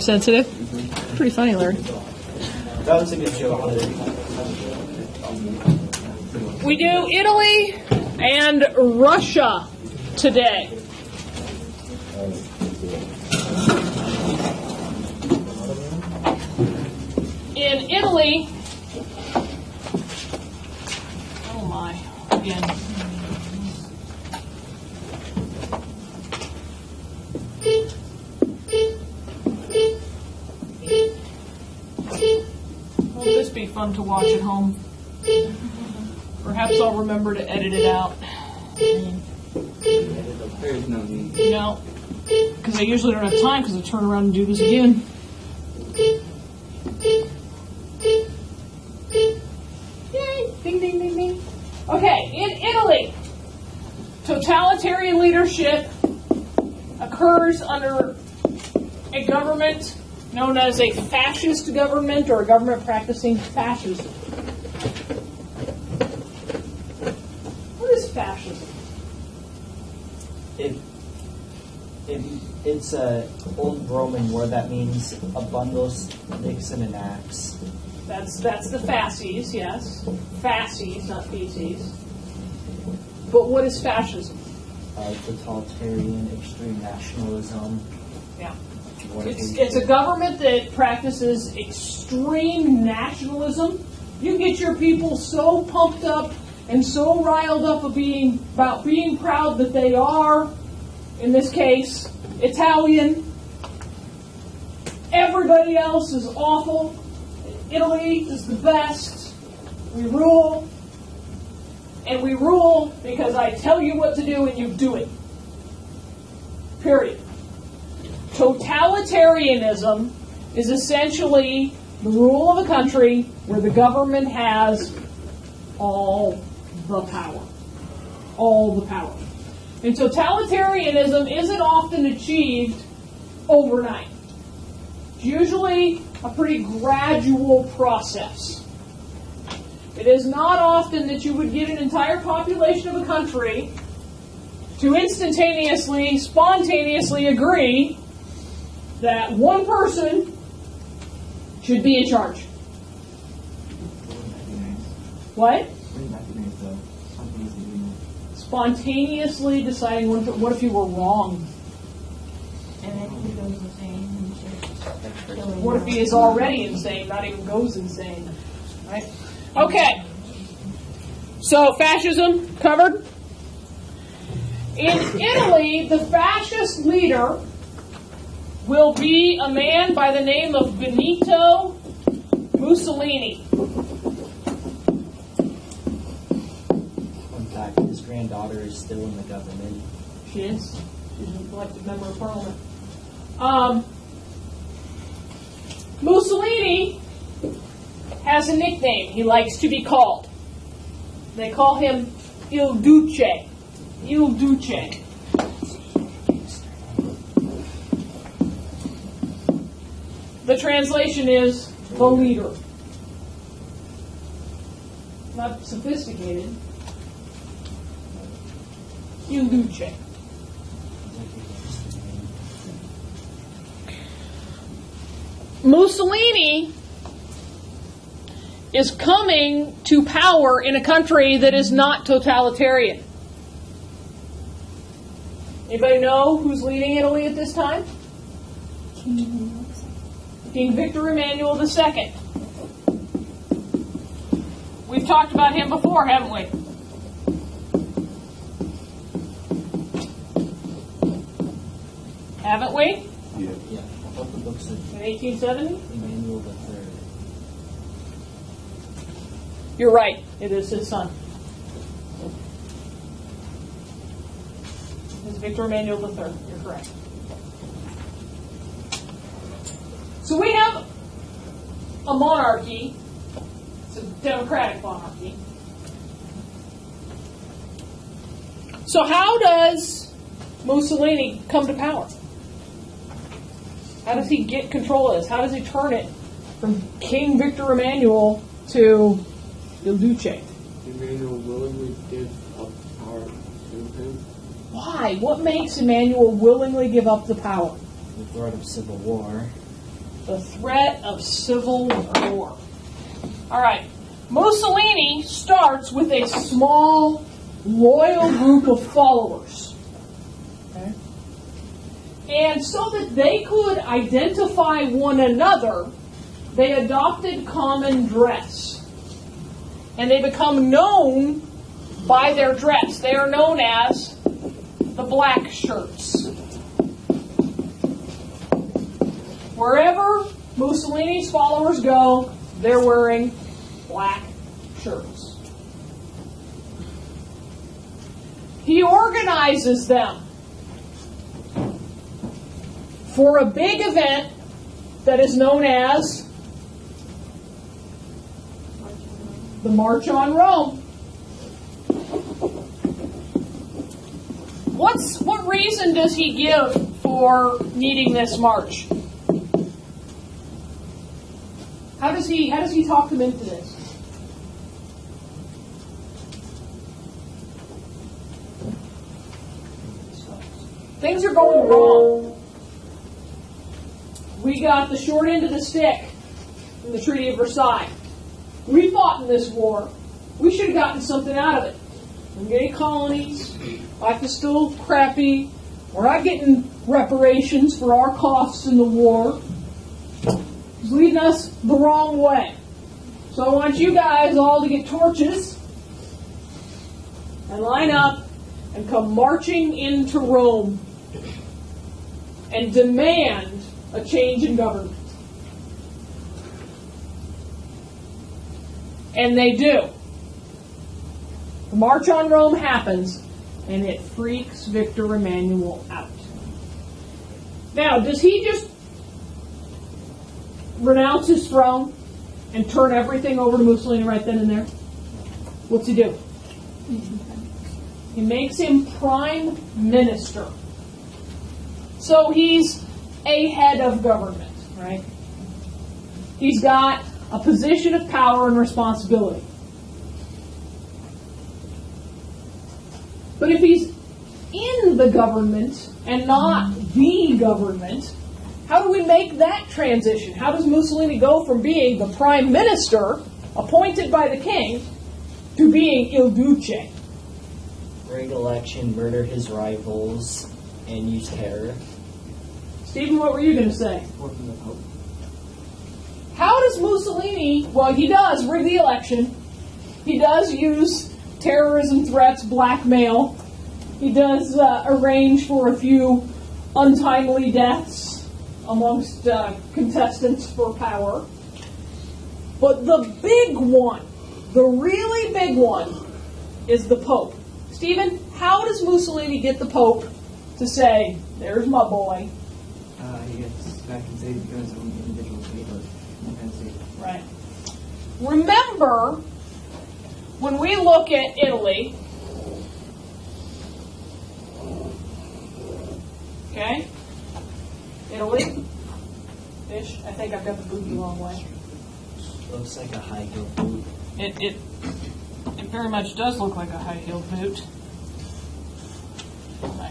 Sensitive? Pretty funny, Larry. That was a good joke. We do Italy and Russia today. In Italy, oh my, again. Won't this be fun to watch at home? Perhaps I'll remember to edit it out. There's no need. No, because I usually don't have time because I turn around and do this again. Yay! Ding, ding, ding, ding. Okay, in Italy, totalitarian leadership occurs under a government known as a fascist government or a government practicing fascism. What is fascism? It's a old Roman word that means abundos, nixon, and axe. That's the fasces, yes. Fasces, not feces. But what is fascism? Totalitarian, extreme nationalism. Yeah. It's a government that practices extreme nationalism. You get your people so pumped up and so riled up about being proud that they are, in this case, Italian. Everybody else is awful. Italy is the best. We rule. And we rule because I tell you what to do and you do it. Period. Totalitarianism is essentially the rule of a country where the government has all the power. All the power. And totalitarianism isn't often achieved overnight. It's usually a pretty gradual process. It is not often that you would get an entire population of a country to instantaneously, spontaneously agree that one person should be in charge. What? Spontaneously deciding what if you were wrong? And then he goes insane and shit. What if he is already insane, not even goes insane? Right? Okay. So fascism covered. In Italy, the fascist leader will be a man by the name of Benito Mussolini. In fact, his granddaughter is still in the government. She is. She's an elected member of parliament. Mussolini has a nickname he likes to be called. They call him Il Duce. Il Duce. The translation is the leader. Not sophisticated. Il Duce. Mussolini is coming to power in a country that is not totalitarian. Anybody know who's leading Italy at this time? King Victor Emmanuel II. We've talked about him before, haven't we? Haven't we? Yeah. I thought the book said In 1870? Emmanuel III. You're right. It is his son. It's Victor Emmanuel III. You're correct. So we have a monarchy. It's a democratic monarchy. So how does Mussolini come to power? How does he get control of this? How does he turn it from King Victor Emmanuel to Il Duce? Emmanuel willingly give up power to him. Why? What makes Emmanuel willingly give up the power? The threat of civil war. The threat of civil war. All right. Mussolini starts with a small, loyal group of followers. Okay? And so that they could identify one another, they adopted common dress. And they become known by their dress. They are known as the black shirts. Wherever Mussolini's followers go, they're wearing black shirts. He organizes them for a big event that is known as the March on Rome. What reason does he give for needing this march? How does he talk them into this? Things are going wrong. We got the short end of the stick in the Treaty of Versailles. We fought in this war. We should have gotten something out of it. We're getting colonies. Life is still crappy. We're not getting reparations for our costs in the war. It's leading us the wrong way. So I want you guys all to get torches and line up and come marching into Rome and demand a change in government. And they do. The March on Rome happens, and it freaks Victor Emmanuel out. Now, does he just renounce his throne and turn everything over to Mussolini right then and there? What's he do? He makes him prime minister. So he's a head of government, right? He's got a position of power and responsibility. But if he's in the government and not the government, how do we make that transition? How does Mussolini go from being the prime minister, appointed by the king, to being Il Duce? Rig election, murder his rivals, and use terror. Stephen, what were you going to say? Working the Pope. How does Mussolini, well, he does rig the election. He does use terrorism threats, blackmail. He does arrange for a few untimely deaths amongst contestants for power. But the big one, the really big one, is the Pope. Stephen, how does Mussolini get the Pope to say, there's my boy? He gets Vatican City because of an individual favor. Right. Remember, when we look at Italy, okay? Italy-ish. I think I've got the boot the wrong way. Looks like a high heel boot. It very much does look like a high-heeled boot. Okay.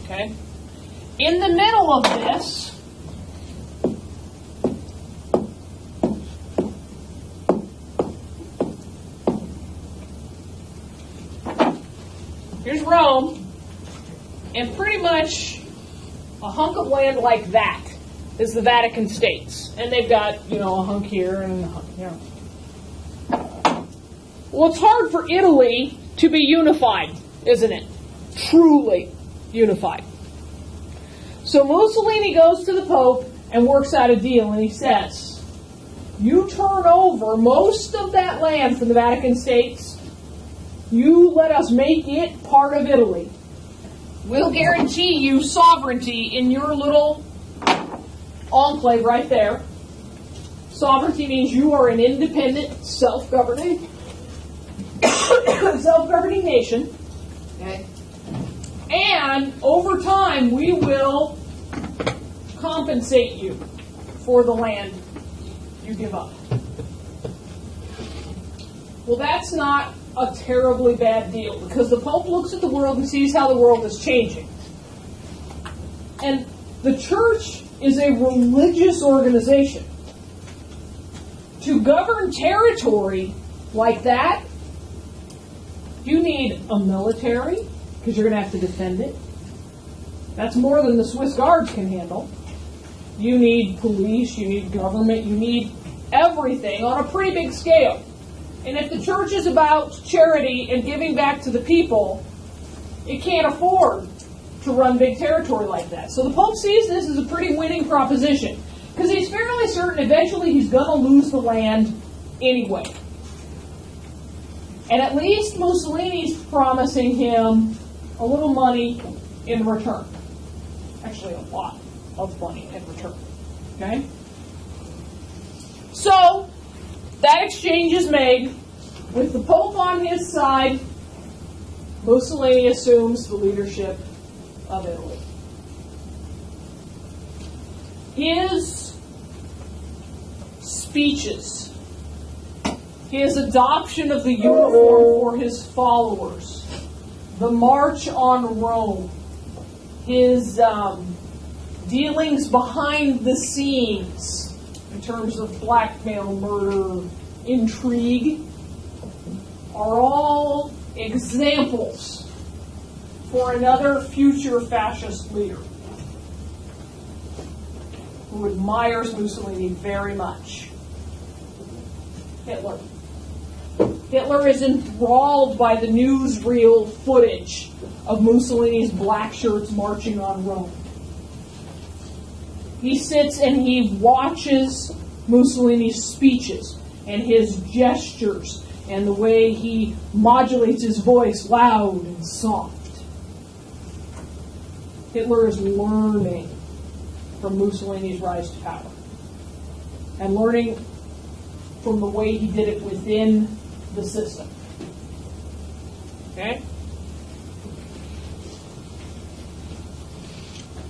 Okay. In the middle of this, here's Rome, and pretty much a hunk of land like that is the Vatican States. And they've got, a hunk here and a hunk here. Well, it's hard for Italy to be unified, isn't it? Truly unified. So Mussolini goes to the Pope and works out a deal, and he says, you turn over most of that land from the Vatican States, you let us make it part of Italy. We'll guarantee you sovereignty in your little enclave right there. Sovereignty means you are an independent, self-governing nation. Okay? And over time, we will compensate you for the land you give up. Well, that's not a terribly bad deal because the Pope looks at the world and sees how the world is changing. And the church is a religious organization. To govern territory like that, you need a military, because you're going to have to defend it. That's more than the Swiss Guards can handle. You need police, you need government, you need everything on a pretty big scale. And if the church is about charity and giving back to the people, it can't afford to run big territory like that. So the Pope sees this as a pretty winning proposition, because he's fairly certain eventually he's going to lose the land anyway. And at least Mussolini's promising him a little money in return. Actually, a lot of money in return. Okay? So, that exchange is made. With the Pope on his side, Mussolini assumes the leadership of Italy. His speeches, his adoption of the uniform for his followers, the March on Rome, his dealings behind the scenes in terms of blackmail, murder, intrigue, are all examples for another future fascist leader who admires Mussolini very much. Hitler. Hitler is enthralled by the newsreel footage of Mussolini's black shirts marching on Rome. He sits and he watches Mussolini's speeches and his gestures and the way he modulates his voice loud and soft. Hitler is learning from Mussolini's rise to power and learning from the way he did it within the system. Okay?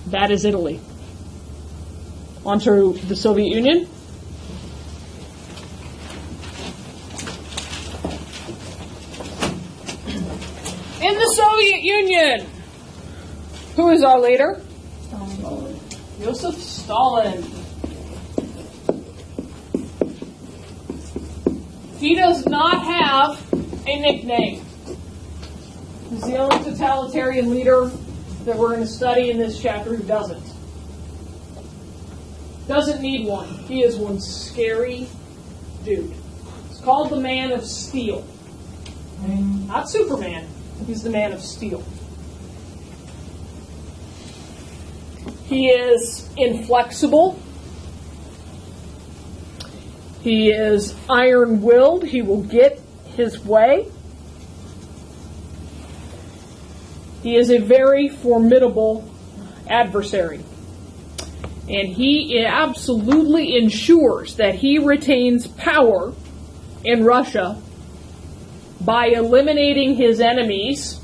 That is Italy. Onto the Soviet Union. In the Soviet Union, who is our leader? Stalin. Joseph Stalin. He does not have a nickname. He's the only totalitarian leader that we're going to study in this chapter who doesn't. Doesn't need one. He is one scary dude. It's called the Man of Steel. Not Superman. He's the Man of Steel. He is inflexible. He is iron-willed. He will get his way. He is a very formidable adversary. And he absolutely ensures that he retains power in Russia by eliminating his enemies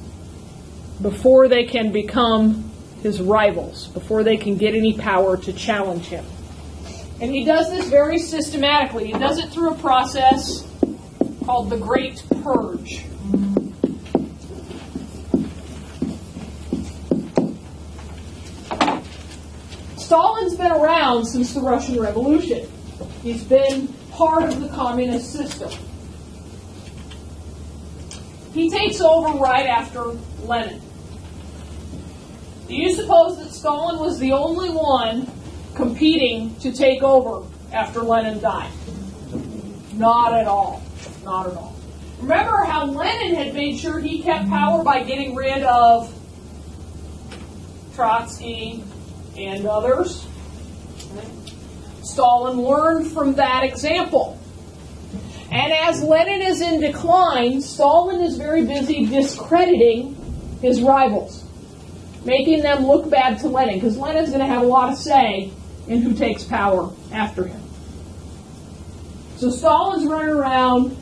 before they can become his rivals, before they can get any power to challenge him. And he does this very systematically. He does it through a process called the Great Purge. Stalin's been around since the Russian Revolution. He's been part of the communist system. He takes over right after Lenin. Do you suppose that Stalin was the only one competing to take over after Lenin died? Not at all. Not at all. Remember how Lenin had made sure he kept power by getting rid of Trotsky and others? Stalin learned from that example. And as Lenin is in decline, Stalin is very busy discrediting his rivals, making them look bad to Lenin, because Lenin's going to have a lot of say in who takes power after him. So Stalin's running around,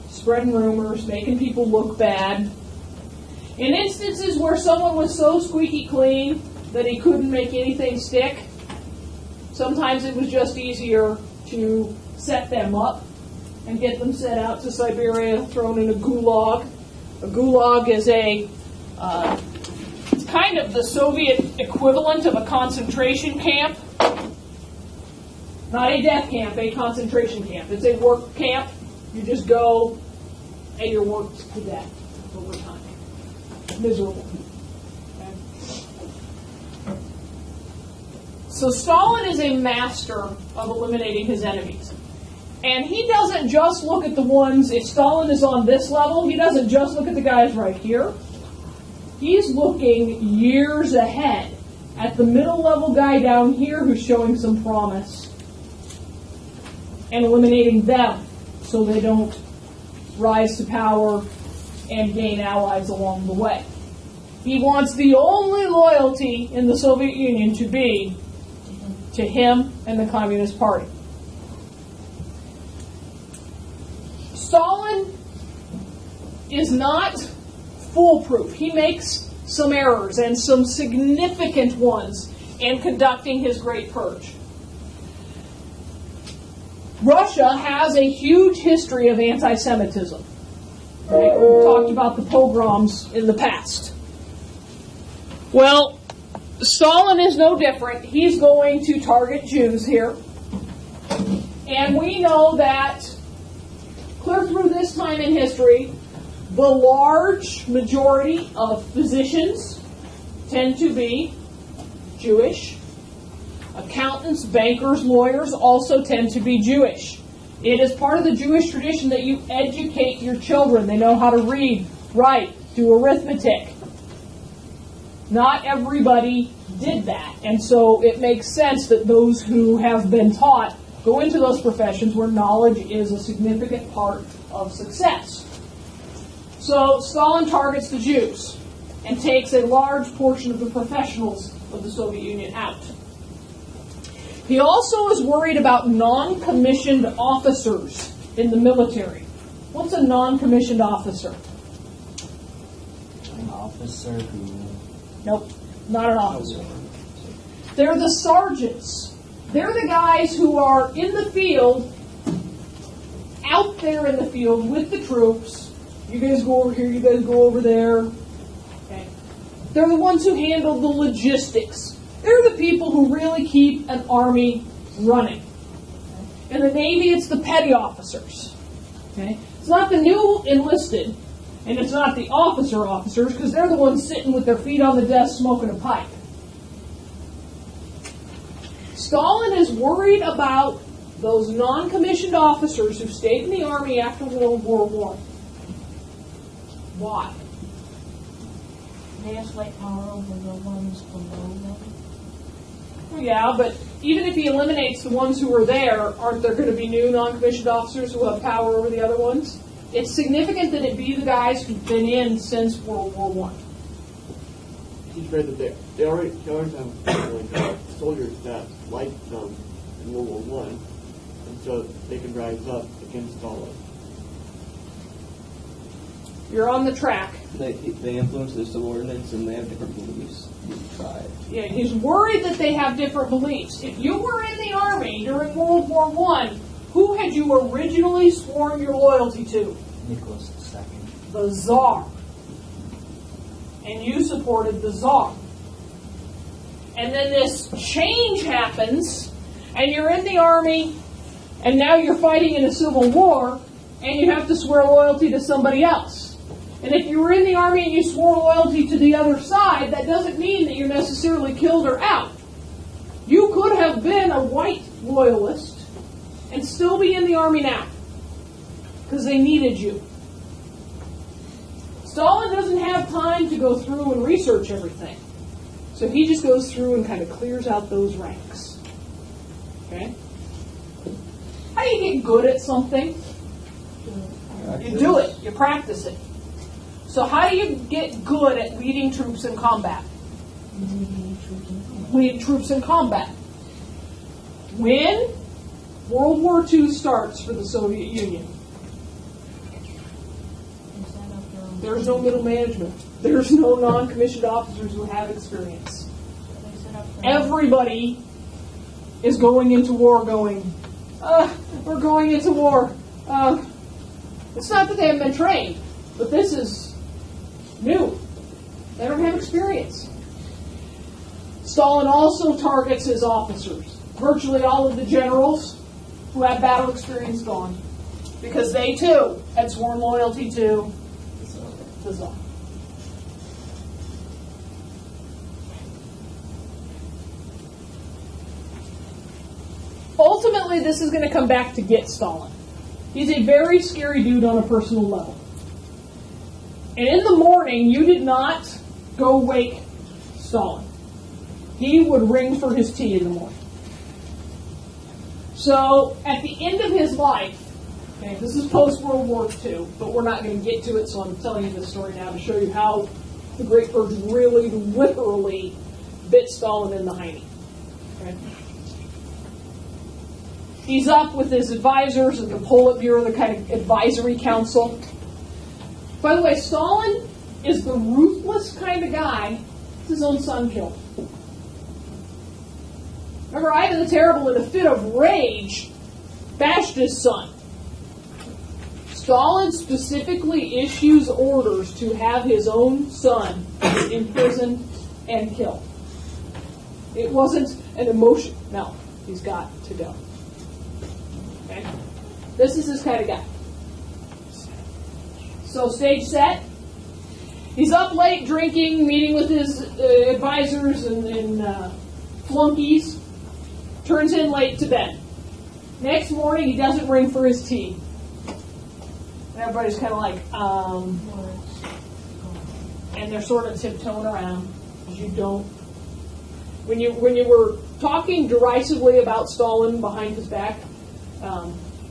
spreading rumors, making people look bad. In instances where someone was so squeaky clean that he couldn't make anything stick, sometimes it was just easier to set them up and get them sent out to Siberia, thrown in a gulag. A gulag is it's kind of the Soviet equivalent of a concentration camp. Not a death camp, a concentration camp. It's a work camp. You just go and you're worked to death over time. Miserable. Okay? So Stalin is a master of eliminating his enemies. And he doesn't just look at the ones, if Stalin is on this level, he doesn't just look at the guys right here. He's looking years ahead at the middle level guy down here who's showing some promise and eliminating them so they don't rise to power and gain allies along the way. He wants the only loyalty in the Soviet Union to be to him and the Communist Party. Stalin is not foolproof. He makes some errors, and some significant ones, in conducting his Great Purge. Russia has a huge history of anti-Semitism. Right? We've talked about the pogroms in the past. Well, Stalin is no different. He's going to target Jews here. And we know that clear through this time in history, the large majority of physicians tend to be Jewish. Accountants, bankers, lawyers also tend to be Jewish. It is part of the Jewish tradition that you educate your children. They know how to read, write, do arithmetic. Not everybody did that. And so it makes sense that those who have been taught go into those professions where knowledge is a significant part of success. So Stalin targets the Jews and takes a large portion of the professionals of the Soviet Union out. He also is worried about non-commissioned officers in the military. What's a non-commissioned officer? An officer who... Nope, not an officer. They're the sergeants. They're the guys who are in the field, out there in the field with the troops. You guys go over here, you guys go over there. Okay. They're the ones who handle the logistics. They're the people who really keep an army running. In the Navy, it's the petty officers. Okay? It's not the new enlisted, and it's not the officers, because they're the ones sitting with their feet on the desk smoking a pipe. Stalin is worried about those non-commissioned officers who stayed in the army after World War I. Why? They have slight power over the ones below them. Well, yeah, but even if he eliminates the ones who are there, aren't there going to be new non-commissioned officers who have power over the other ones? It's significant that it be the guys who've been in since World War I. He's read that they already have soldiers that like them in World War I, and so they can rise up against Stalin. You're on the track. They influence their subordinates and they have different beliefs. Try. Yeah, he's worried that they have different beliefs. If you were in the army during World War I, who had you originally sworn your loyalty to? Nicholas II. The Tsar. And you supported the Tsar. And then this change happens, and you're in the army, and now you're fighting in a civil war, and you have to swear loyalty to somebody else. And if you were in the army and you swore loyalty to the other side, that doesn't mean that you're necessarily killed or out. You could have been a white loyalist and still be in the army now, because they needed you. Stalin doesn't have time to go through and research everything. So he just goes through and kind of clears out those ranks. Okay? How do you get good at something? You do it. You practice it. So how do you get good at leading troops in combat? Lead troops in combat. When World War II starts for the Soviet Union, there's no middle management. There's no non-commissioned officers who have experience. Everybody is going into war going, we're going into war. It's not that they haven't been trained, but this is new. They don't have experience. Stalin also targets his officers. Virtually all of the generals who had battle experience gone, because they too had sworn loyalty to the Tsar. Ultimately, this is going to come back to get Stalin. He's a very scary dude on a personal level. And in the morning, you did not go wake Stalin. He would ring for his tea in the morning. So, at the end of his life, okay, this is post-World War II, but we're not going to get to it, so I'm telling you this story now to show you how the Great Purge really, literally bit Stalin in the hiney. Okay? He's up with his advisors at the Politburo, the kind of advisory council. By the way, Stalin is the ruthless kind of guy his own son killed. Remember, Ivan the Terrible, in a fit of rage, bashed his son. Stalin specifically issues orders to have his own son imprisoned and killed. It wasn't an emotion. No, he's got to go. Okay? This is his kind of guy. So, stage set. He's up late drinking, meeting with his advisors and flunkies. Turns in late to bed. Next morning, he doesn't ring for his tea. And everybody's kind of like, and they're sort of tiptoeing around. You don't. When you were talking derisively about Stalin behind his back,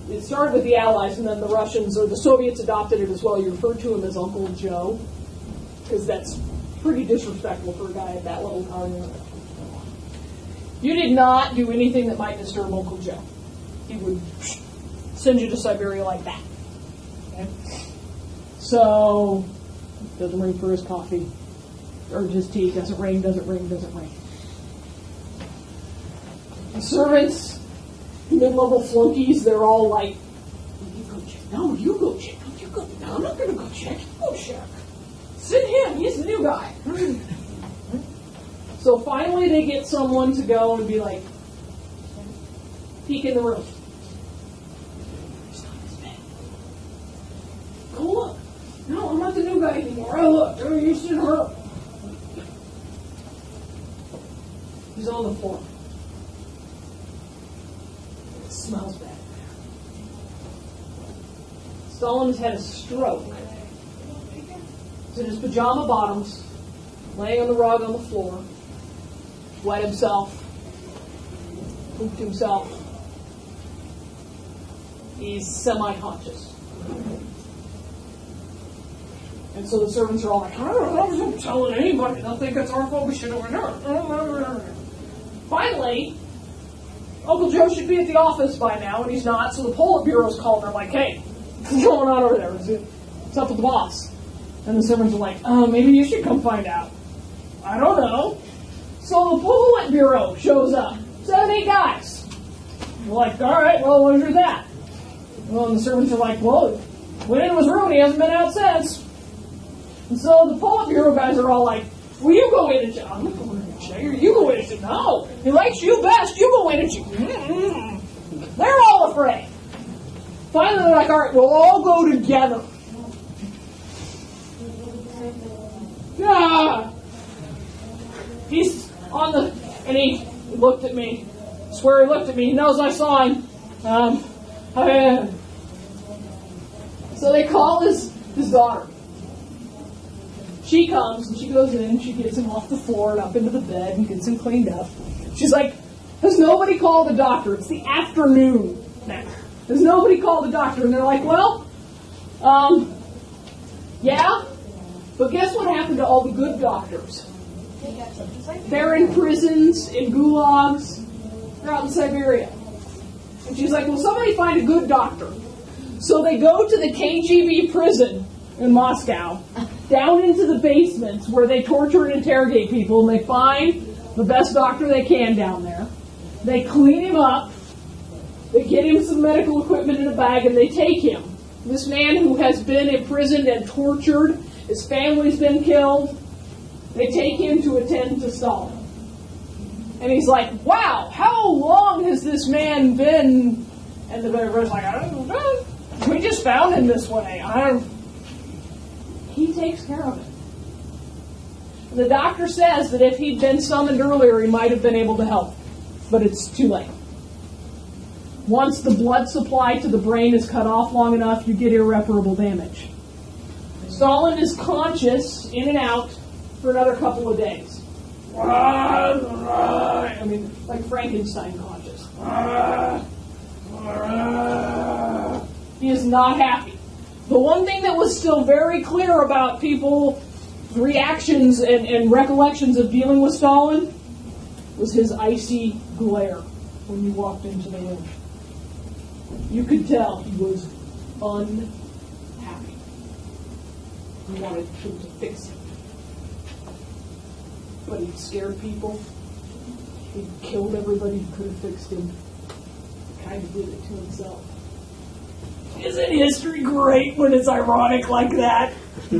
it started with the Allies, and then the Russians or the Soviets adopted it as well. You referred to him as Uncle Joe, because that's pretty disrespectful for a guy at that level of power. You did not do anything that might disturb Uncle Joe. He would send you to Siberia like that. Okay? So, doesn't ring for his coffee, or his tea. Doesn't ring, doesn't ring, doesn't ring. The servants, mid-level flunkies, they're all like, you go check. No, you go check. No, you go. No, I'm not going to go check. You go check. Send him. He's the new guy. So finally they get someone to go and be like, peek in the room. He's not his bed. Go look. No, I'm not the new guy anymore. I looked. Oh, you should hurt. He's on the floor. It smells bad. Stalin's had a stroke. He's in his pajama bottoms, laying on the rug on the floor. Wet himself, pooped himself. He's semi-conscious. And so the servants are all like, don't tell it anybody. They'll think it's our fault. We should have known. Finally, Uncle Joe should be at the office by now, and he's not. So the Politburo's called. They're like, hey, what's going on over there? What's up with the boss? And the servants are like, maybe you should come find out. I don't know. So the Politburo shows up. 7, 8 guys. We're like, all right, well, where's your that? Well, and the servants are like, well, went into his room and he hasn't been out since. And so the Politburo guys are all like, well, you go in and check. I'm not going in and check. You go in and check. No, he likes you best. You go in and check. They're all afraid. Finally, they're like, all right, we'll all go together. Yeah. He's on the, and he looked at me. I swear he looked at me. He knows I saw him. So they call his daughter. She comes and she goes in and she gets him off the floor and up into the bed and gets him cleaned up. She's like, has nobody called the doctor? It's the afternoon now. Has nobody called the doctor? And they're like, well, yeah, but guess what happened to all the good doctors? They're in prisons, in gulags. They're out in Siberia. And she's like, well, somebody find a good doctor. So they go to the KGB prison in Moscow, down into the basements where they torture and interrogate people, and they find the best doctor they can down there. They clean him up, They get him some medical equipment in a bag and they take him. This man who has been imprisoned and tortured, his family's been killed, they take him to attend to Stalin. And he's like, wow, how long has this man been? And the everybody's like, I don't know. We just found him this way. He takes care of it. And the doctor says that if he'd been summoned earlier, he might have been able to help. But it's too late. Once the blood supply to the brain is cut off long enough, you get irreparable damage. Stalin is conscious, in and out, for another couple of days. I mean, like Frankenstein conscious. He is not happy. The one thing that was still very clear about people's reactions and recollections of dealing with Stalin was his icy glare when you walked into the room. You could tell he was unhappy. He wanted him to fix him. But he'd scared people. He'd killed everybody who could have fixed him. He kind of did it to himself. Isn't history great when it's ironic like that? The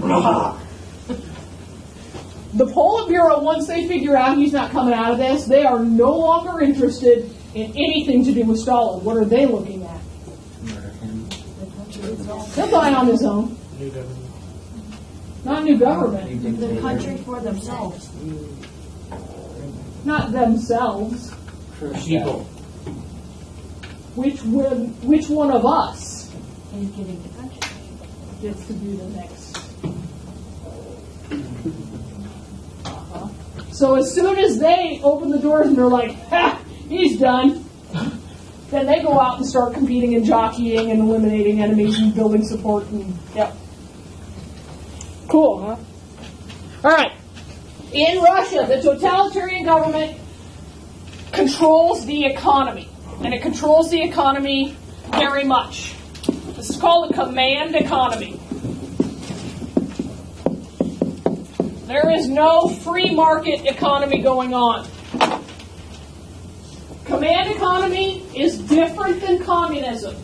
Politburo, once they figure out he's not coming out of this, they are no longer interested in anything to do with Stalin. What are they looking at? Murder him. He'll die on his own. New government. Not new government. New The dictator. country for themselves. Not themselves. People. Which one of us is getting the country. gets to be the next? So as soon as they open the doors and they're like, ha, he's done, then they go out and start competing and jockeying and eliminating enemies and building support and, yep. Cool, huh? All right. In Russia, the totalitarian government controls the economy. And it controls the economy very much. This is called a command economy. There is no free market economy going on. Command economy is different than communism.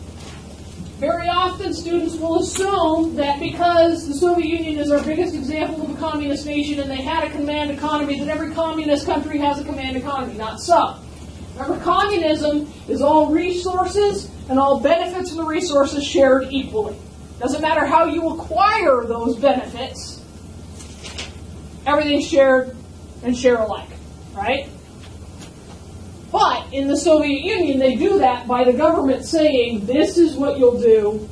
Very often students will assume that because the Soviet Union is our biggest example of a communist nation and they had a command economy, that every communist country has a command economy. Not so. Remember, communism is all resources and all benefits from the resources shared equally. Doesn't matter how you acquire those benefits. Everything's shared and share alike, right? But in the Soviet Union, they do that by the government saying, this is what you'll do,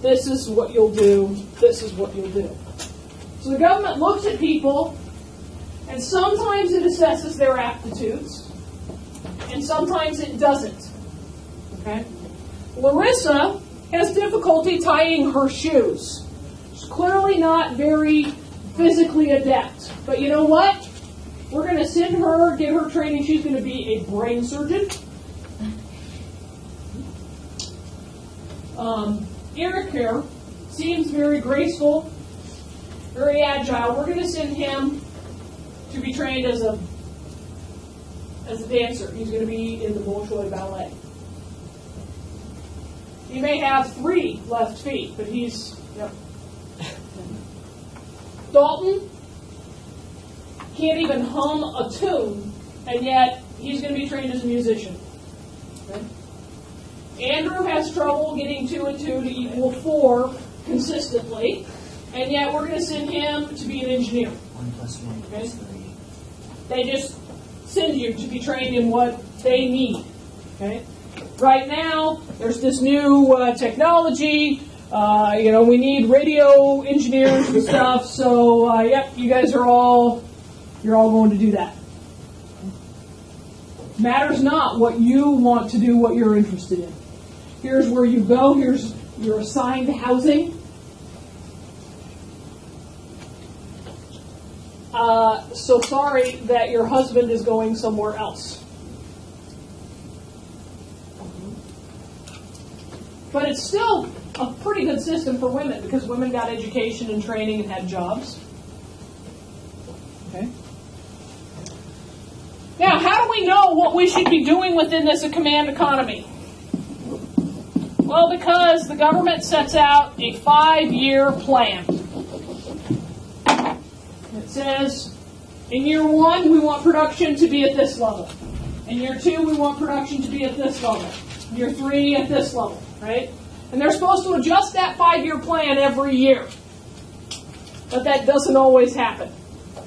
this is what you'll do, this is what you'll do. So the government looks at people, and sometimes it assesses their aptitudes, and sometimes it doesn't. Okay? Larissa has difficulty tying her shoes. She's clearly not very physically adept. But you know what? We're going to send her, get her training. She's going to be a brain surgeon. Eric here seems very graceful, very agile. We're going to send him to be trained as a dancer. He's going to be in the Bolshoi Ballet. He may have 3 left feet, but he's... Yep. Dalton can't even hum a tune, and yet he's going to be trained as a musician. Okay? Andrew has trouble getting 2 and 2 to equal 4 consistently, and yet we're going to send him to be an engineer. 1 + 1 Okay. = 3. They just send you to be trained in what they need. Okay? Right now, there's this new technology. We need radio engineers and stuff. So, yep, you guys are all going to do that. Matters not what you want to do, what you're interested in. Here's where you go. Here's your assigned housing. So sorry that your husband is going somewhere else. But it's still a pretty good system for women because women got education and training and had jobs. Okay. Now, how do we know what we should be doing within this command economy? Well, because the government sets out a 5-year plan. It says, in year 1, we want production to be at this level. In year 2, we want production to be at this level. Year 3, at this level, right? And they're supposed to adjust that 5-year plan every year. But that doesn't always happen.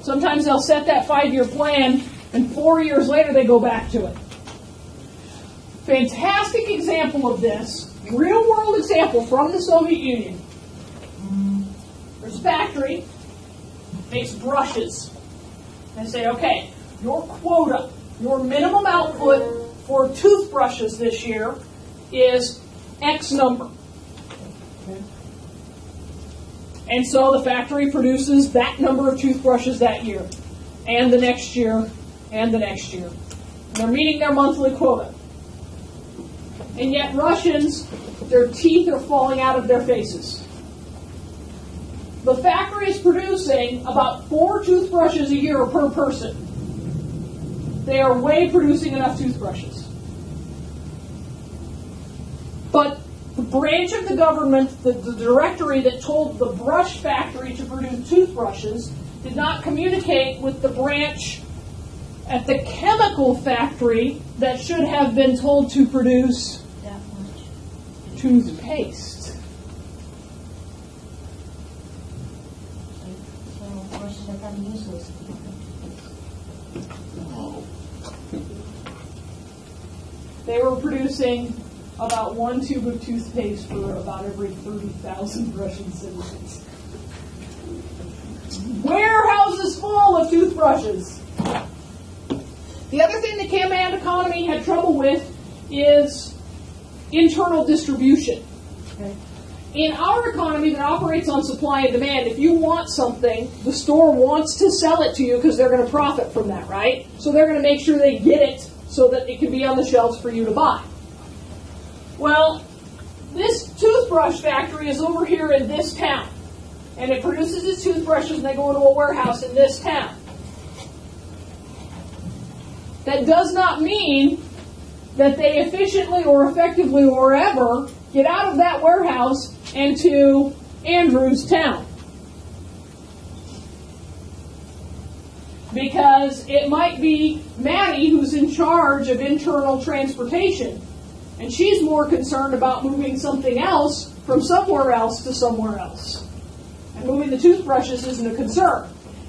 Sometimes they'll set that 5-year plan, and 4 years later they go back to it. Fantastic example of this, real-world example from the Soviet Union. There's a factory, makes brushes. They say, okay, your quota, your minimum output for toothbrushes this year is X number. Okay. And so the factory produces that number of toothbrushes that year, and the next year, and the next year. And they're meeting their monthly quota. And yet Russians, their teeth are falling out of their faces. The factory is producing about 4 toothbrushes a year per person. They are way producing enough toothbrushes. But the branch of the government, the directory that told the brush factory to produce toothbrushes, did not communicate with the branch at the chemical factory that should have been told to produce That much. toothpaste. So brushes are kind of useless. They were producing about 1 tube of toothpaste for about every 30,000 Russian citizens. Warehouses full of toothbrushes. The other thing the command economy had trouble with is internal distribution. Okay? In our economy that operates on supply and demand, if you want something, the store wants to sell it to you because they're going to profit from that, right? So they're going to make sure they get it so that it can be on the shelves for you to buy. Well, this toothbrush factory is over here in this town. And it produces its toothbrushes and they go into a warehouse in this town. That does not mean that they efficiently or effectively or ever get out of that warehouse and to Andrews Town. Because it might be Maddie who's in charge of internal transportation. And she's more concerned about moving something else from somewhere else to somewhere else. And moving the toothbrushes isn't a concern.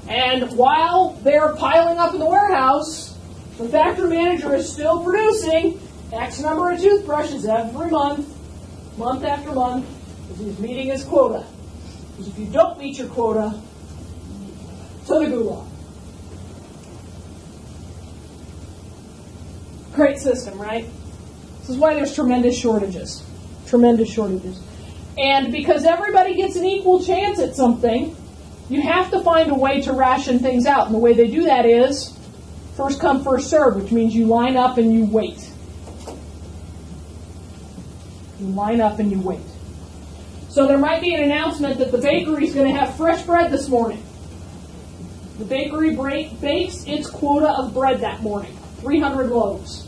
And while they're piling up in the warehouse, the factory manager is still producing X number of toothbrushes every month, month after month, because he's meeting his quota. Because if you don't meet your quota, to the gulag. Great system, right? This is why there's tremendous shortages. Tremendous shortages. And because everybody gets an equal chance at something, you have to find a way to ration things out. And the way they do that is first come, first serve, which means you line up and you wait. You line up and you wait. So there might be an announcement that the bakery is going to have fresh bread this morning. The bakery bakes its quota of bread that morning, 300 loaves.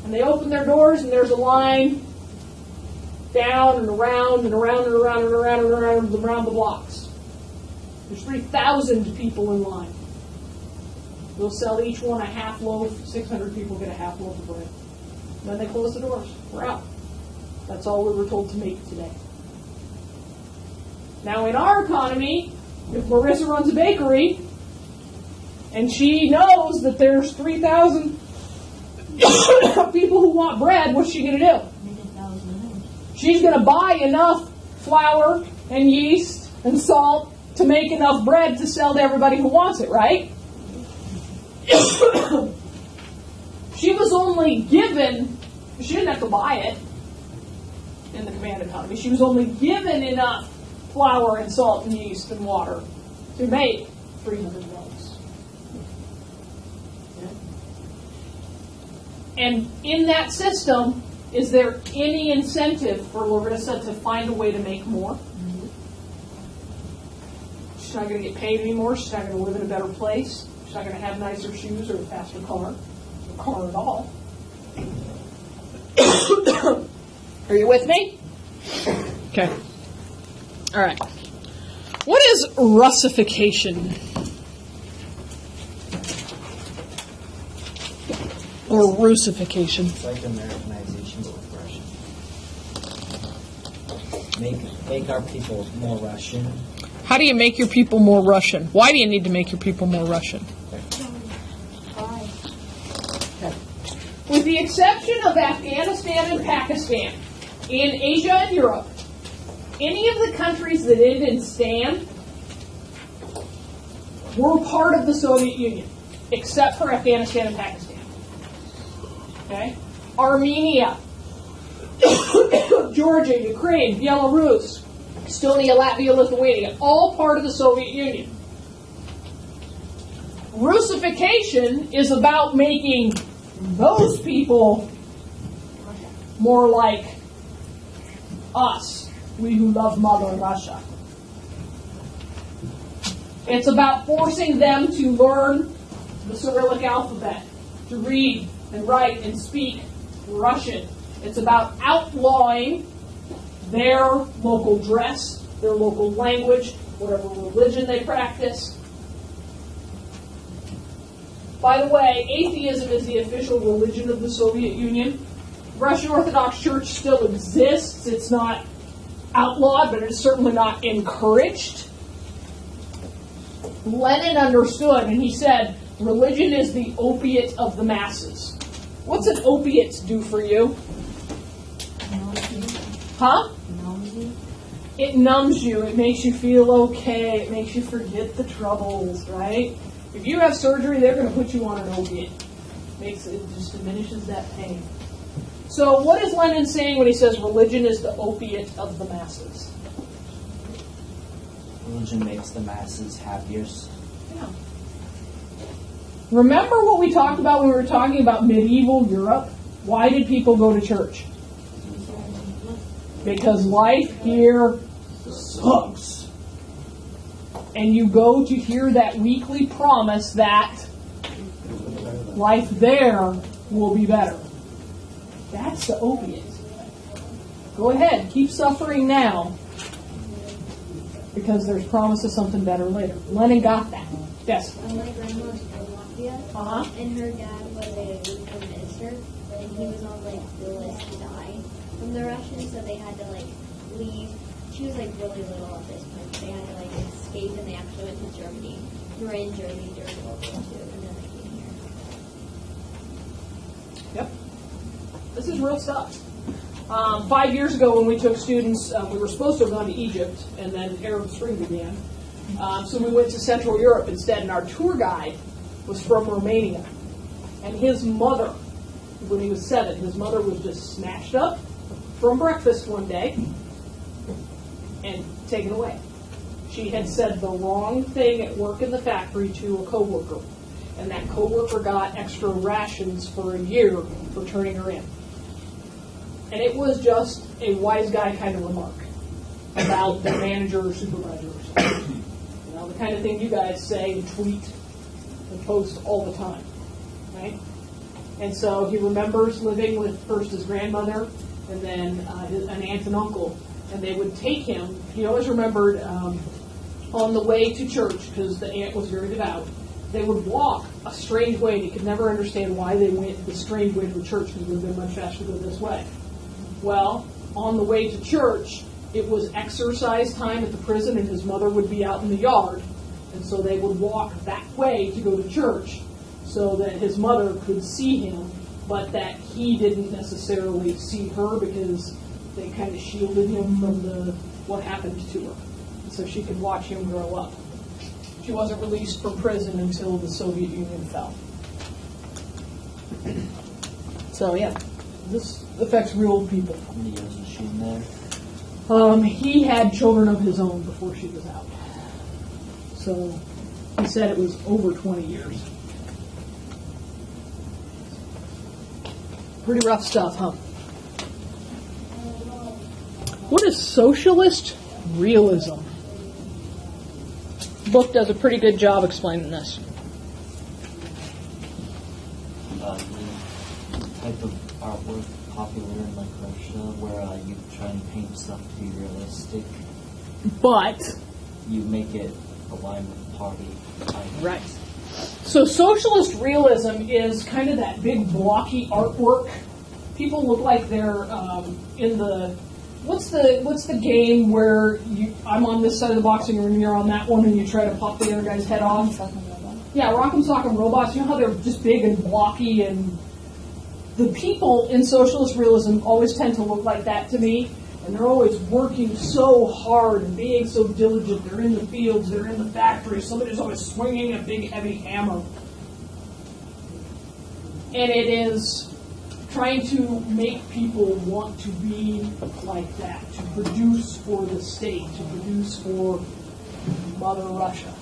And they open their doors and there's a line down and around and around and around and around and around and around the blocks. There's 3,000 people in line. They'll sell each one a half loaf. 600 people get a half loaf of bread. Then they close the doors. We're out. That's all we were told to make today. Now in our economy, if Marissa runs a bakery and she knows that there's 3,000 people who want bread, what's she going to do? She's going to buy enough flour and yeast and salt to make enough bread to sell to everybody who wants it, right? She was only given, she didn't have to buy it in the command economy, she was only given enough flour and salt and yeast and water to make 300 loaves. Yeah. And in that system, is there any incentive for Larissa to find a way to make more? Mm-hmm. She's not going to get paid anymore. She's not going to live in a better place. She's not going to have nicer shoes or a faster car. Or car at all. Are you with me? Okay. All right. What is Russification? Or Russification? It's like Americanization of Russian. Make our people more Russian. How do you make your people more Russian? Why do you need to make your people more Russian? With the exception of Afghanistan and Pakistan, in Asia and Europe, any of the countries that ended in "stan" were part of the Soviet Union, except for Afghanistan and Pakistan. Okay? Armenia, Georgia, Ukraine, Belarus, Estonia, Latvia, Lithuania, all part of the Soviet Union. Russification is about making those people more like us, we who love Mother Russia. It's about forcing them to learn the Cyrillic alphabet, to read and write and speak Russian. It's about outlawing their local dress, their local language, whatever religion they practice. By the way, atheism is the official religion of the Soviet Union. Russian Orthodox Church still exists. It's not outlawed, but it's certainly not encouraged. Lenin understood, and he said, religion is the opiate of the masses. What's an opiate do for you? Huh? It numbs you. It makes you feel okay. It makes you forget the troubles, right? If you have surgery, they're going to put you on an opiate. It just diminishes that pain. So what is Lenin saying when he says religion is the opiate of the masses? Religion makes the masses happier. Yeah. Remember what we talked about when we were talking about medieval Europe? Why did people go to church? Because life here sucks. And you go to hear that weekly promise that life there will be better. That's the opiate. Go ahead, keep suffering now, because there's promise of something better later. Lenin got that. Yes? My grandma was from Latvia, and her dad was a Lutheran minister, and he was on the list to die from the Russians, so they had to leave. She was really little at this point. They had to escape, and they actually went to Germany. We were in Germany during World War II, and then they came here. Yep. This is real stuff. 5 years ago when we took students, we were supposed to have gone to Egypt, and then Arab Spring began. So we went to Central Europe instead, and our tour guide was from Romania. And his mother, when he was 7, his mother was just snatched up from breakfast one day and taken away. She had said the wrong thing at work in the factory to a coworker, and that coworker got extra rations for a year for turning her in. And it was just a wise guy kind of remark about the manager or supervisor or something. You know, the kind of thing you guys say and tweet and post all the time, right? And so he remembers living with first his grandmother and then an aunt and uncle, and they would take him. He always remembered on the way to church, because the aunt was very devout, they would walk a strange way, and he could never understand why they went the strange way to church, because it would have been much faster to go this way. Well, on the way to church, it was exercise time at the prison, and his mother would be out in the yard, and so they would walk that way to go to church so that his mother could see him, but that he didn't necessarily see her, because they kind of shielded him from what happened to her, so she could watch him grow up. She wasn't released from prison until the Soviet Union fell. So yeah, this affects real people. How many years was she in there? He had children of his own before she was out. So he said it was over 20 years. Pretty rough stuff, huh? What is socialist realism? The book does a pretty good job explaining this. The type of artwork popular in like Russia, where you try and paint stuff to be realistic. But You make it align with party ideas. right. So socialist realism is kind of that big blocky artwork. People look like they're in the what's the game where I'm on this side of the boxing ring and you're on that one and you try to pop the other guy's head off? Yeah, Rock'em Sock'em Robots. You know how they're just big and blocky, and the people in socialist realism always tend to look like that to me. And they're always working so hard and being so diligent. They're in the fields, they're in the factories. Somebody's always swinging a big, heavy hammer. And it is trying to make people want to be like that, to produce for the state, to produce for Mother Russia.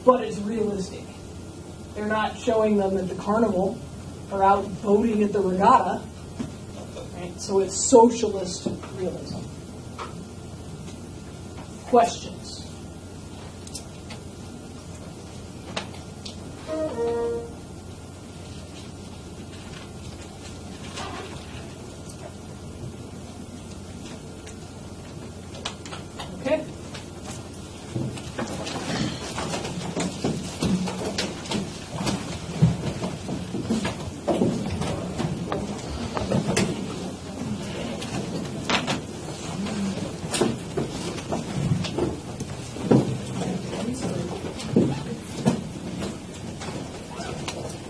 But it's realistic. They're not showing them at the carnival or out boating at the regatta. Right? So it's socialist realism. Questions? Okay.